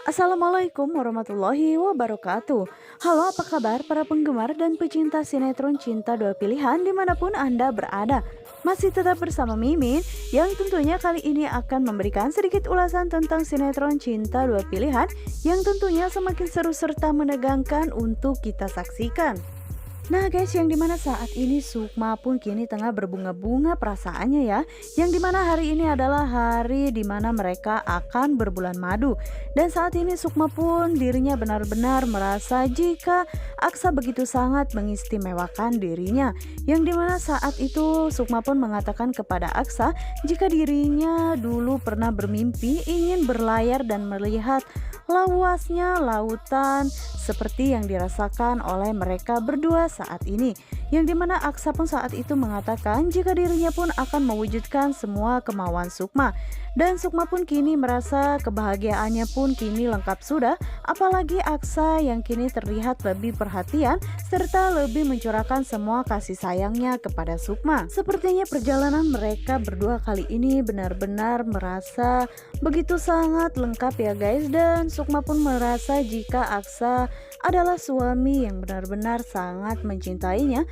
Assalamualaikum warahmatullahi wabarakatuh. Halo, apa kabar para penggemar dan pecinta sinetron Cinta Dua Pilihan dimanapun Anda berada. Masih tetap bersama Mimin yang tentunya kali ini akan memberikan sedikit ulasan tentang sinetron Cinta Dua Pilihan yang tentunya semakin seru serta menegangkan untuk kita saksikan. Nah guys, yang dimana saat ini Sukma pun kini tengah berbunga-bunga perasaannya ya. Yang dimana hari ini adalah hari dimana mereka akan berbulan madu. Dan saat ini Sukma pun dirinya benar-benar merasa jika Aksa begitu sangat mengistimewakan dirinya. Yang dimana saat itu Sukma pun mengatakan kepada Aksa jika dirinya dulu pernah bermimpi ingin berlayar dan melihat luasnya lautan seperti yang dirasakan oleh mereka berdua saat ini. Yang dimana Aksa pun saat itu mengatakan jika dirinya pun akan mewujudkan semua kemauan Sukma. Dan Sukma pun kini merasa kebahagiaannya pun kini lengkap sudah. Apalagi Aksa yang kini terlihat lebih perhatian serta lebih mencurahkan semua kasih sayangnya kepada Sukma. Sepertinya perjalanan mereka berdua kali ini benar-benar merasa begitu sangat lengkap ya guys. Dan Sukma pun merasa jika Aksa adalah suami yang benar-benar sangat mencintainya.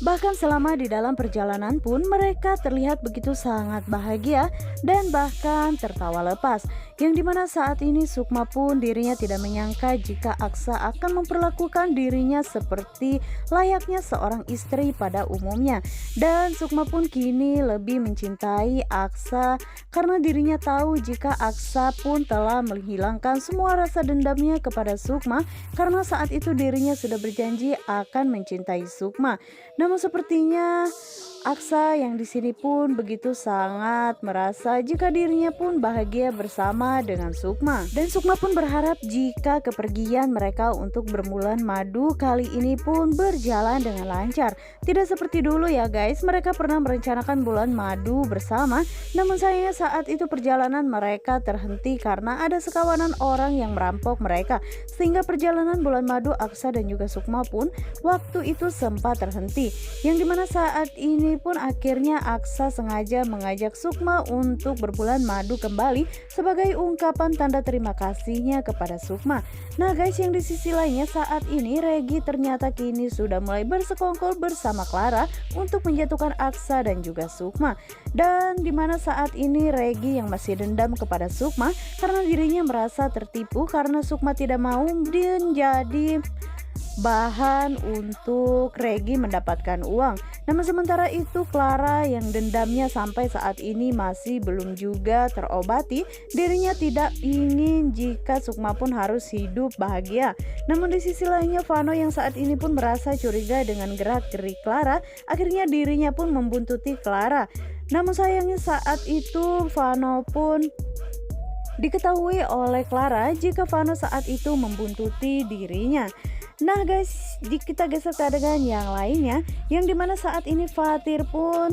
Bahkan selama di dalam perjalanan pun mereka terlihat begitu sangat bahagia dan bahkan tertawa lepas. Yang dimana saat ini Sukma pun dirinya tidak menyangka jika Aksa akan memperlakukan dirinya seperti layaknya seorang istri pada umumnya. Dan Sukma pun kini lebih mencintai Aksa karena dirinya tahu jika Aksa pun telah menghilangkan semua rasa dendamnya kepada Sukma karena saat itu dirinya sudah berjanji akan mencintai Sukma. Namun sepertinya Aksa yang di sini pun begitu sangat merasa jika dirinya pun bahagia bersama dengan Sukma. Dan Sukma pun berharap jika kepergian mereka untuk berbulan madu kali ini pun berjalan dengan lancar. Tidak seperti dulu ya guys, mereka pernah merencanakan bulan madu bersama. Namun sayangnya saat itu perjalanan mereka terhenti karena ada sekawanan orang yang merampok mereka. Sehingga perjalanan bulan madu Aksa dan juga Sukma pun waktu itu sempat terhenti. Yang dimana saat ini pun akhirnya Aksa sengaja mengajak Sukma untuk berbulan madu kembali sebagai ungkapan tanda terima kasihnya kepada Sukma. Nah guys, yang di sisi lainnya saat ini Regi ternyata kini sudah mulai bersekongkol bersama Clara untuk menjatuhkan Aksa dan juga Sukma. Dan dimana saat ini Regi yang masih dendam kepada Sukma karena dirinya merasa tertipu karena Sukma tidak mau menjadi bahan untuk Regi mendapatkan uang. Namun sementara itu Clara yang dendamnya sampai saat ini masih belum juga terobati. Dirinya tidak ingin jika Sukma pun harus hidup bahagia. Namun di sisi lainnya Vano yang saat ini pun merasa curiga dengan gerak-gerik Clara. Akhirnya dirinya pun membuntuti Clara. Namun sayangnya saat itu Vano pun diketahui oleh Clara jika Vano saat itu membuntuti dirinya. Nah guys, kita geser ke adegan yang lainnya, yang dimana saat ini Fatir pun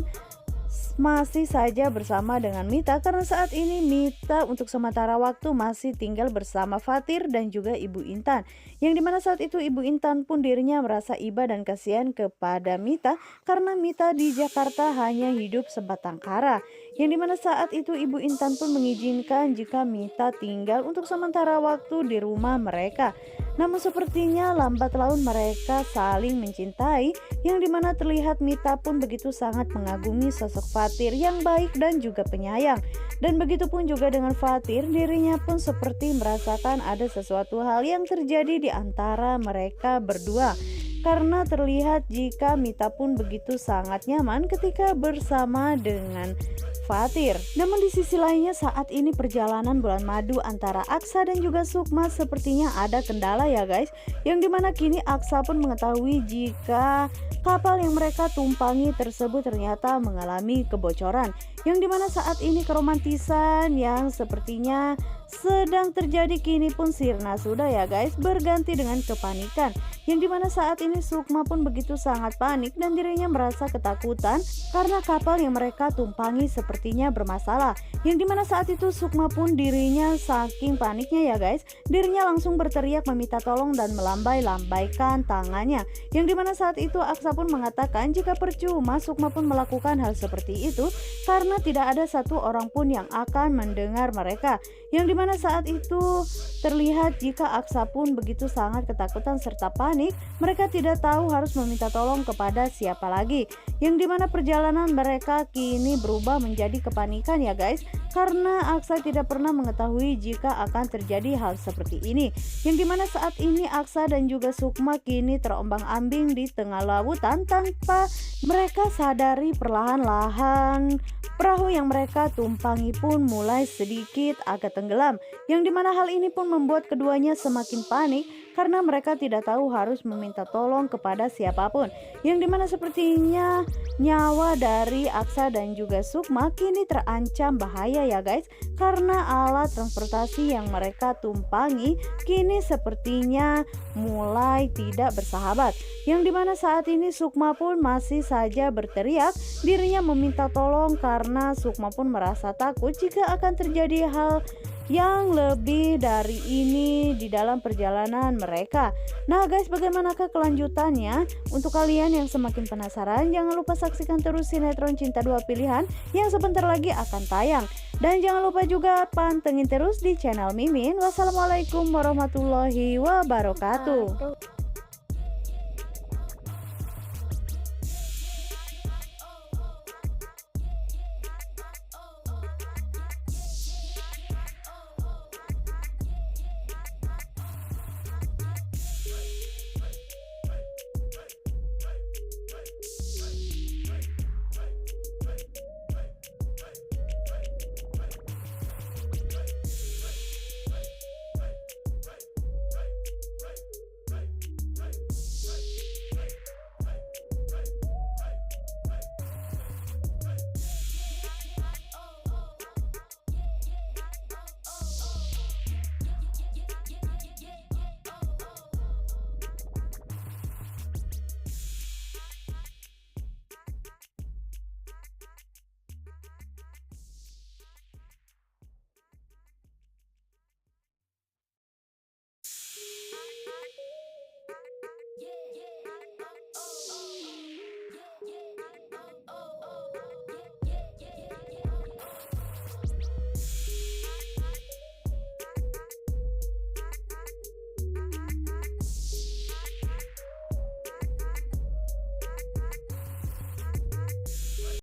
masih saja bersama dengan Mita karena saat ini Mita untuk sementara waktu masih tinggal bersama Fatir dan juga Ibu Intan. Yang dimana saat itu Ibu Intan pun dirinya merasa iba dan kasihan kepada Mita karena Mita di Jakarta hanya hidup sebatang kara. Yang dimana saat itu Ibu Intan pun mengizinkan jika Mita tinggal untuk sementara waktu di rumah mereka. Namun sepertinya lambat laun mereka saling mencintai, yang dimana terlihat Mita pun begitu sangat mengagumi sosok Fatir yang baik dan juga penyayang. Dan begitu pun juga dengan Fatir, dirinya pun seperti merasakan ada sesuatu hal yang terjadi di antara mereka berdua. Karena terlihat jika Mita pun begitu sangat nyaman ketika bersama dengan Fatir. Namun di sisi lainnya saat ini perjalanan bulan madu antara Aksa dan juga Sukma sepertinya ada kendala ya guys. Yang dimana kini Aksa pun mengetahui jika kapal yang mereka tumpangi tersebut ternyata mengalami kebocoran. Yang dimana saat ini keromantisan yang sepertinya sedang terjadi kini pun sirna sudah ya guys, berganti dengan kepanikan. Yang dimana saat ini Sukma pun begitu sangat panik dan dirinya merasa ketakutan karena kapal yang mereka tumpangi sepertinya bermasalah. Yang dimana saat itu Sukma pun dirinya saking paniknya ya guys, dirinya langsung berteriak meminta tolong dan melambai-lambaikan tangannya. Yang dimana saat itu Aksa pun mengatakan jika percuma Sukma pun melakukan hal seperti itu karena tidak ada satu orang pun yang akan mendengar mereka. Yang dimana saat itu terlihat jika Aksa pun begitu sangat ketakutan serta panik. Mereka tidak tahu harus meminta tolong kepada siapa lagi, yang dimana perjalanan mereka kini berubah menjadi kepanikan ya guys, karena Aksa tidak pernah mengetahui jika akan terjadi hal seperti ini, yang dimana saat ini Aksa dan juga Sukma kini terombang-ambing di tengah lautan tanpa mereka sadari. Perlahan-lahan perahu yang mereka tumpangi pun mulai sedikit agak tenggelam, yang dimana hal ini pun membuat keduanya semakin panik karena mereka tidak tahu harus meminta tolong kepada siapapun, yang dimana sepertinya nyawa dari Aksa dan juga Sukma kini terancam bahaya ya guys, karena alat transportasi yang mereka tumpangi kini sepertinya mulai tidak bersahabat, yang dimana saat ini Sukma pun masih saja berteriak dirinya meminta tolong karena Sukma pun merasa takut jika akan terjadi hal yang lebih dari ini di dalam perjalanan mereka. Nah guys, bagaimanakah kelanjutannya? Untuk kalian yang semakin penasaran, jangan lupa saksikan terus sinetron Cinta Dua Pilihan yang sebentar lagi akan tayang. Dan jangan lupa juga pantengin terus di channel Mimin. Wassalamualaikum warahmatullahi wabarakatuh.